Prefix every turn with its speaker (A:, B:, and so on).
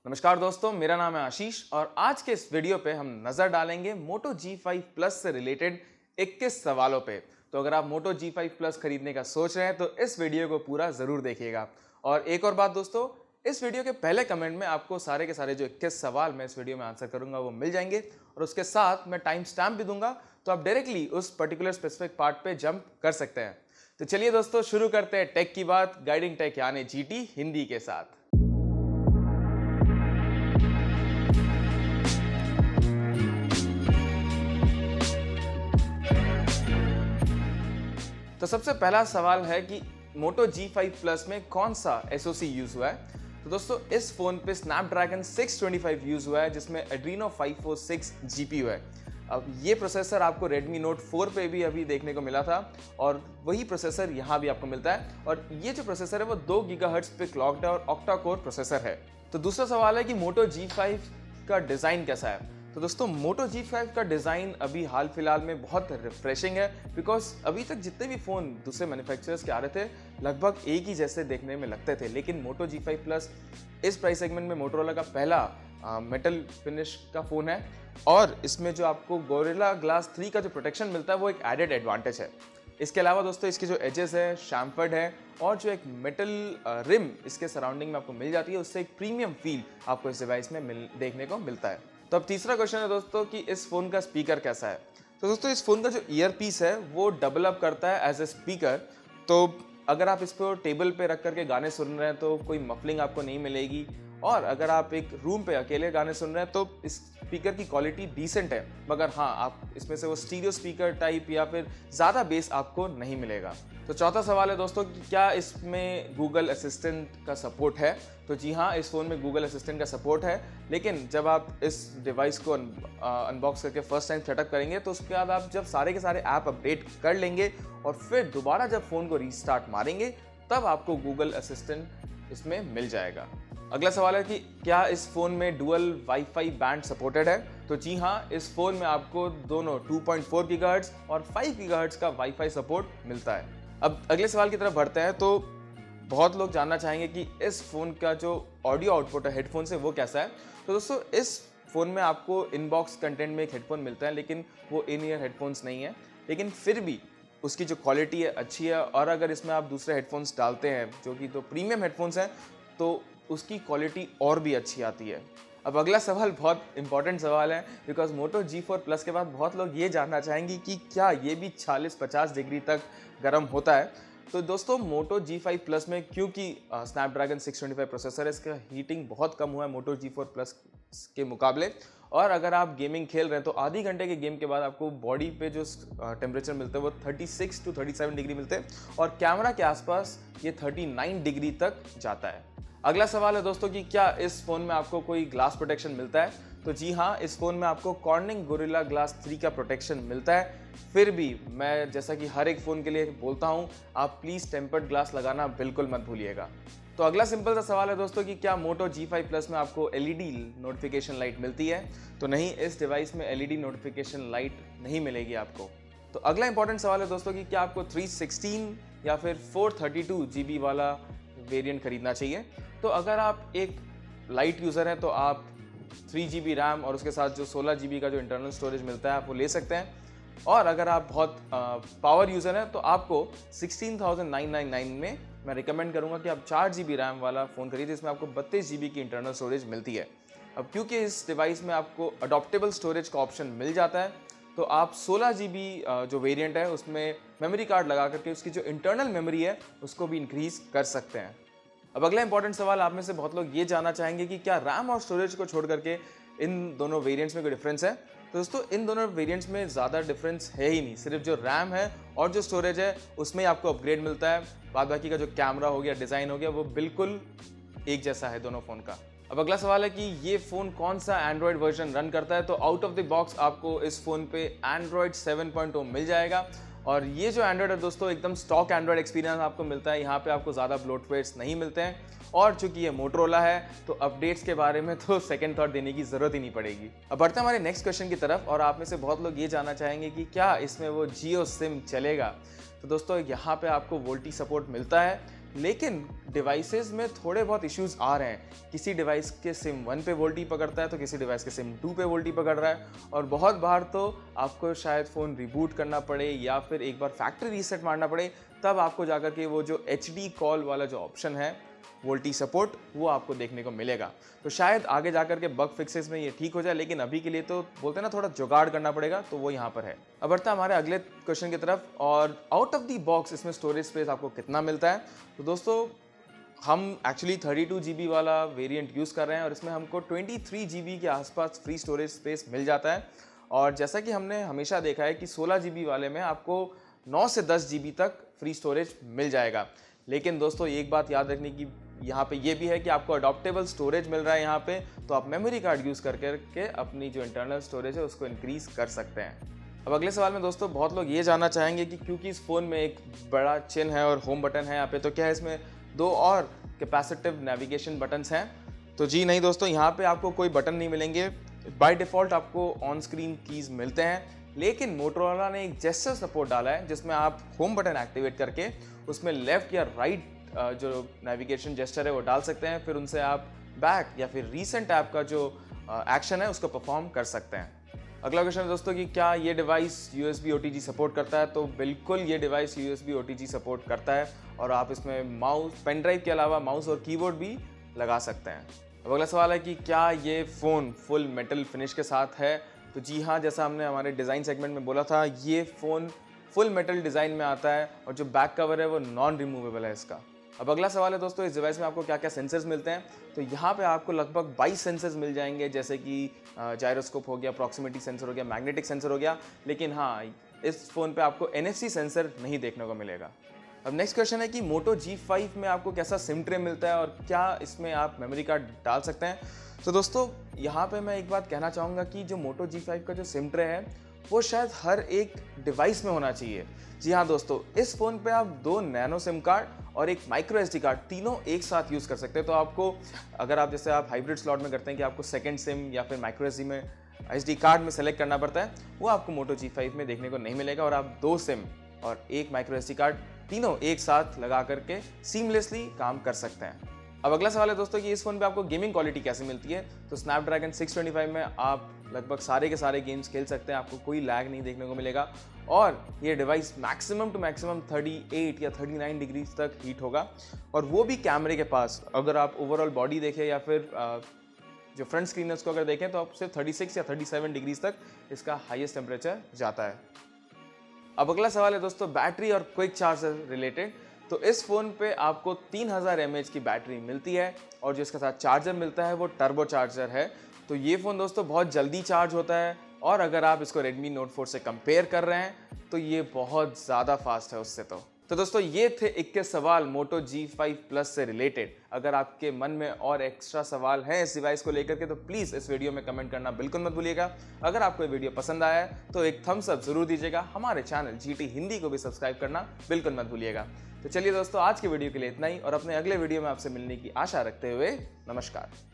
A: नमस्कार दोस्तों, मेरा नाम है आशीष और आज के इस वीडियो पे हम नजर डालेंगे Moto G5 Plus से रिलेटेड 21 सवालों पे। तो अगर आप Moto G5 Plus खरीदने का सोच रहे हैं तो इस वीडियो को पूरा जरूर देखिएगा। और एक और बात दोस्तों, इस वीडियो के पहले कमेंट में आपको सारे के सारे जो 21 सवाल मैं इस वीडियो में आंसर करूंगा वो मिल जाएंगे और उसके साथ मैं टाइम स्टैम्प भी दूंगा, तो आप डायरेक्टली उस पर्टिकुलर स्पेसिफिक पार्ट पे जंप कर सकते हैं। तो चलिए दोस्तों, शुरू करते हैं टेक की बात गाइडिंग टेक यानी जीटी हिंदी के साथ। तो सबसे पहला सवाल है कि Moto G5 Plus में कौन सा SoC यूज हुआ है। तो दोस्तों, इस फोन पे Snapdragon 625 यूज हुआ है जिसमें Adreno 546 GPU है। अब ये प्रोसेसर आपको Redmi Note 4 पे भी अभी देखने को मिला था और वही प्रोसेसर यहाँ भी आपको मिलता है। और ये जो प्रोसेसर है वो 2 GHz पे क्लॉक्ड है और ऑक्टा कोर प्रोसेसर है। तो दूसरा सवाल है कि Moto G5 का डिज़ाइन कैसा है। तो दोस्तों, Moto G5 का डिज़ाइन अभी हाल फिलहाल में बहुत रिफ्रेशिंग है, बिकॉज अभी तक जितने भी फ़ोन दूसरे मैन्युफैक्चरर्स के आ रहे थे लगभग एक ही जैसे देखने में लगते थे। लेकिन Moto G5 Plus इस प्राइस सेगमेंट में मोटोरोला का पहला मेटल फिनिश का फ़ोन है और इसमें जो आपको गोरिल्ला ग्लास 3 का जो प्रोटेक्शन मिलता है वो एक एडेड एडवांटेज है। इसके अलावा दोस्तों, इसकी जो एजेस है शैम्फर्ड है और जो एक मेटल रिम इसके सराउंडिंग में आपको मिल जाती है, उससे एक प्रीमियम फील आपको इस डिवाइस में देखने को मिलता है। तो अब तीसरा क्वेश्चन है दोस्तों कि इस फ़ोन का स्पीकर कैसा है। तो दोस्तों, इस फ़ोन का जो ईयर पीस है वो डबल अप करता है एज ए स्पीकर। तो अगर आप इसको टेबल पे रख करके गाने सुन रहे हैं तो कोई मफलिंग आपको नहीं मिलेगी, और अगर आप एक रूम पे अकेले गाने सुन रहे हैं तो इस स्पीकर की क्वालिटी डिसेंट है, मगर हाँ, आप इसमें से वो स्टीरियो स्पीकर टाइप या फिर ज़्यादा बेस आपको नहीं मिलेगा। तो चौथा सवाल है दोस्तों कि क्या इसमें गूगल असिस्टेंट का सपोर्ट है। तो जी हाँ, इस फ़ोन में गूगल असिस्टेंट का सपोर्ट है, लेकिन जब आप इस डिवाइस को अनबॉक्स करके फर्स्ट टाइम सेटअप करेंगे तो उसके बाद आप जब सारे के सारे ऐप अपडेट कर लेंगे और फिर दोबारा जब फ़ोन को रीस्टार्ट मारेंगे तब आपको गूगल असिस्टेंट इसमें मिल जाएगा। अगला सवाल है कि क्या इस फ़ोन में डुअल वाईफाई बैंड सपोर्टेड है। तो जी हाँ, इस फ़ोन में आपको दोनों 2.4 GHz और 5 GHz का वाईफाई सपोर्ट मिलता है। अब अगले सवाल की तरफ बढ़ते हैं। तो बहुत लोग जानना चाहेंगे कि इस फ़ोन का जो ऑडियो आउटपुट है हेडफोन से वो कैसा है। तो दोस्तों, इस फ़ोन में आपको इनबॉक्स कंटेंट में एक हेडफोन मिलता है, लेकिन वो इन ईयर हेडफोन्स नहीं है, लेकिन फिर भी उसकी जो क्वालिटी है अच्छी है। और अगर इसमें आप दूसरे हेडफोन्स डालते हैं जो कि तो प्रीमियम हेडफोन्स हैं तो उसकी क्वालिटी और भी अच्छी आती है। अब अगला सवाल बहुत इंपॉर्टेंट सवाल है, बिकॉज Moto G4 Plus के बाद बहुत लोग ये जानना चाहेंगे कि क्या ये भी 40-50 डिग्री तक गर्म होता है। तो दोस्तों, Moto G5 Plus में क्योंकि Snapdragon 625 प्रोसेसर है, इसका हीटिंग बहुत कम हुआ है Moto G4 Plus के मुकाबले। और अगर आप गेमिंग खेल रहे हैं तो आधी घंटे के गेम के बाद आपको बॉडी पे जो टेम्परेचर मिलता है वो 36 to 37 डिग्री मिलते हैं और कैमरा के आसपास ये 39 डिग्री तक जाता है। अगला सवाल है दोस्तों कि क्या इस फ़ोन में आपको कोई ग्लास प्रोटेक्शन मिलता है। तो जी हाँ, इस फ़ोन में आपको कॉर्निंग गोरिल्ला ग्लास 3 का प्रोटेक्शन मिलता है। फिर भी मैं जैसा कि हर एक फ़ोन के लिए बोलता हूँ, आप प्लीज़ टेम्पर्ड ग्लास लगाना बिल्कुल मत भूलिएगा। तो अगला सिंपल सा सवाल है दोस्तों कि क्या Moto G5 Plus में आपको LED नोटिफिकेशन लाइट मिलती है। तो नहीं, इस डिवाइस में LED नोटिफिकेशन लाइट नहीं मिलेगी आपको। तो अगला इंपॉर्टेंट सवाल है दोस्तों कि क्या आपको 316 या फिर 432 GB वाला वेरिएंट खरीदना चाहिए। तो अगर आप एक लाइट यूज़र हैं तो आप 3 GB रैम और उसके साथ जो 16 GB का जो इंटरनल स्टोरेज मिलता है आप वो ले सकते हैं। और अगर आप बहुत पावर यूज़र हैं तो आपको 16,999 में मैं रिकमेंड करूंगा कि आप 4 GB रैम वाला फ़ोन खरीदिए, इसमें आपको 32 GB की इंटरनल स्टोरेज मिलती है। अब क्योंकि इस डिवाइस में आपको अडॉप्टेबल स्टोरेज का ऑप्शन मिल जाता है तो आप 16 GB जो वेरिएंट है उसमें मेमोरी कार्ड लगा करके उसकी जो इंटरनल मेमोरी है उसको भी इंक्रीज़ कर सकते हैं। अब अगला इंपॉर्टेंट सवाल, आप में से बहुत लोग ये जानना चाहेंगे कि क्या रैम और स्टोरेज को छोड़ करके इन दोनों वेरिएंट्स में कोई डिफरेंस है। तो दोस्तों, इन दोनों वेरिएंट्स में ज़्यादा डिफरेंस है ही नहीं, सिर्फ जो रैम है और जो स्टोरेज है उसमें ही आपको अपग्रेड मिलता है। बाद बाकी का जो कैमरा हो गया, डिज़ाइन हो गया, वो बिल्कुल एक जैसा है दोनों फ़ोन का। अब अगला सवाल है कि ये फ़ोन कौन सा एंड्रॉयड वर्जन रन करता है। तो आउट ऑफ द बॉक्स आपको इस फ़ोन पे एंड्रॉयड 7.0 मिल जाएगा और ये जो एंड्रॉयड है दोस्तों, एकदम स्टॉक एंड्रॉयड एक्सपीरियंस आपको मिलता है। यहाँ पे आपको ज़्यादा ब्लोटवेयर्स नहीं मिलते हैं और चूंकि ये मोटोरोला है तो अपडेट्स के बारे में तो सेकंड थॉट देने की ज़रूरत ही नहीं पड़ेगी। अब बढ़ते हैं हमारे नेक्स्ट क्वेश्चन की तरफ और आप में से बहुत लोग ये जानना चाहेंगे कि क्या इसमें वो जियो सिम चलेगा। तो दोस्तों, यहाँ पे आपको वोल्टी सपोर्ट मिलता है, लेकिन डिवाइसेस में थोड़े बहुत इश्यूज आ रहे हैं। किसी डिवाइस के सिम 1 पे वोल्टी पकड़ता है तो किसी डिवाइस के सिम 2 पे वोल्टी पकड़ रहा है, और बहुत बार तो आपको शायद फ़ोन रिबूट करना पड़े या फिर एक बार फैक्ट्री रीसेट मारना पड़े, तब आपको जाकर के वो जो HD कॉल वाला जो ऑप्शन है वोल्टी सपोर्ट, वो आपको देखने को मिलेगा। तो शायद आगे जाकर के बग फिक्सेस में ये ठीक हो जाए, लेकिन अभी के लिए तो बोलते हैं ना थोड़ा जुगाड़ करना पड़ेगा, तो वो यहाँ पर है। अब बढ़ता है हमारे अगले क्वेश्चन की तरफ, और आउट ऑफ द बॉक्स इसमें स्टोरेज स्पेस आपको कितना मिलता है। तो दोस्तों हम एक्चुअली 32 GB वाला वेरिएंट यूज़ कर रहे हैं और इसमें हमको 23 GB के आसपास फ्री स्टोरेज स्पेस मिल जाता है। और जैसा कि हमने हमेशा देखा है कि 16 GB वाले में आपको 9 से 10 GB तक फ्री स्टोरेज मिल जाएगा। लेकिन दोस्तों एक बात याद रखने की यहाँ पे ये भी है कि आपको अडॉप्टेबल स्टोरेज मिल रहा है यहाँ पे, तो आप मेमोरी कार्ड यूज़ करके अपनी जो इंटरनल स्टोरेज है उसको इंक्रीज़ कर सकते हैं। अब अगले सवाल में दोस्तों बहुत लोग ये जानना चाहेंगे कि क्योंकि इस फ़ोन में एक बड़ा चिन्ह है और होम बटन है यहाँ पे, तो क्या है इसमें 2 और कैपेसिटिव नेविगेशन बटन्स हैं? तो जी नहीं दोस्तों, यहाँ पे आपको कोई बटन नहीं मिलेंगे। बाय डिफ़ॉल्ट आपको ऑन स्क्रीन कीज़ मिलते हैं, लेकिन मोटोरोला ने एक जेस्चर सपोर्ट डाला है जिसमें आप होम बटन एक्टिवेट करके उसमें लेफ़्ट या राइट जो नेविगेशन जेस्चर है वो डाल सकते हैं, फिर उनसे आप बैक या फिर रीसेंट ऐप का जो एक्शन है उसको परफॉर्म कर सकते हैं। अगला क्वेश्चन है दोस्तों कि क्या ये डिवाइस USB OTG सपोर्ट करता है? तो बिल्कुल ये डिवाइस USB OTG सपोर्ट करता है, और आप इसमें माउस, पेन ड्राइव के अलावा माउस और कीबोर्ड भी लगा सकते हैं। अब अगला सवाल है कि क्या ये फ़ोन फुल मेटल फिनिश के साथ है? तो जी हाँ, जैसा हमने हमारे डिज़ाइन सेगमेंट में बोला था, ये फ़ोन फुल मेटल डिज़ाइन में आता है और जो बैक कवर है वो नॉन रिमूवेबल है इसका। अब अगला सवाल है दोस्तों, इस डिवाइस में आपको क्या क्या सेंसर्स मिलते हैं? तो यहाँ पे आपको लगभग 22 सेंसर्स मिल जाएंगे, जैसे कि जायरोस्कोप हो गया, प्रॉक्सिमिटी सेंसर हो गया, मैग्नेटिक सेंसर हो गया, लेकिन हाँ, इस फ़ोन पे आपको NFC सेंसर नहीं देखने को मिलेगा। अब नेक्स्ट क्वेश्चन है कि मोटो G5 में आपको कैसा सिम ट्रे मिलता है और क्या इसमें आप मेमोरी कार्ड डाल सकते हैं? तो दोस्तों यहाँ पे मैं एक बात कहना चाहूँगा कि जो मोटो G5 का जो सिम ट्रे है वो शायद हर एक डिवाइस में होना चाहिए। जी हाँ दोस्तों, इस फ़ोन पे आप 2 नैनो सिम कार्ड और एक माइक्रो SD कार्ड तीनों एक साथ यूज़ कर सकते हैं। तो आपको, अगर आप जैसे आप हाइब्रिड स्लॉट में करते हैं कि आपको सेकंड सिम या फिर माइक्रो SD में SD कार्ड में सेलेक्ट करना पड़ता है, वो आपको मोटो G5 में देखने को नहीं मिलेगा, और आप 2 सिम और एक माइक्रो SD कार्ड तीनों एक साथ लगा करके सीमलेसली काम कर सकते हैं। अब अगला सवाल है दोस्तों कि इस फ़ोन पे आपको गेमिंग क्वालिटी कैसे मिलती है? तो स्नैपड्रैगन 625 में आप लगभग सारे के सारे गेम्स खेल सकते हैं, आपको कोई लैग नहीं देखने को मिलेगा, और ये डिवाइस मैक्सिमम टू मैक्सिमम 38 या 39 डिग्री तक हीट होगा, और वो भी कैमरे के पास। अगर आप ओवरऑल बॉडी देखें या फिर जो फ्रंट स्क्रीन है उसको अगर देखें तो आप सिर्फ 36 या 37 डिग्रीज तक इसका हाईएस्ट टेम्परेचर जाता है। अब अगला सवाल है दोस्तों बैटरी और क्विक चार्जर रिलेटेड। तो इस फ़ोन पे आपको 3000 mAh की बैटरी मिलती है, और जो इसके साथ चार्जर मिलता है वो टर्बो चार्जर है। तो ये फ़ोन दोस्तों बहुत जल्दी चार्ज होता है, और अगर आप इसको Redmi Note 4 से कंपेयर कर रहे हैं तो ये बहुत ज़्यादा फास्ट है उससे। तो दोस्तों ये थे 21 सवाल मोटो G5 Plus से रिलेटेड। अगर आपके मन में और एक्स्ट्रा सवाल हैं इस डिवाइस को लेकर के तो प्लीज़ इस वीडियो में कमेंट करना बिल्कुल मत भूलिएगा। अगर आपको ये वीडियो पसंद आया है तो एक थम्स अप ज़रूर दीजिएगा। हमारे चैनल GT हिंदी को भी सब्सक्राइब करना बिल्कुल मत भूलिएगा। तो चलिए दोस्तों, आज के वीडियो के लिए इतना ही, और अपने अगले वीडियो में आपसे मिलने की आशा रखते हुए नमस्कार।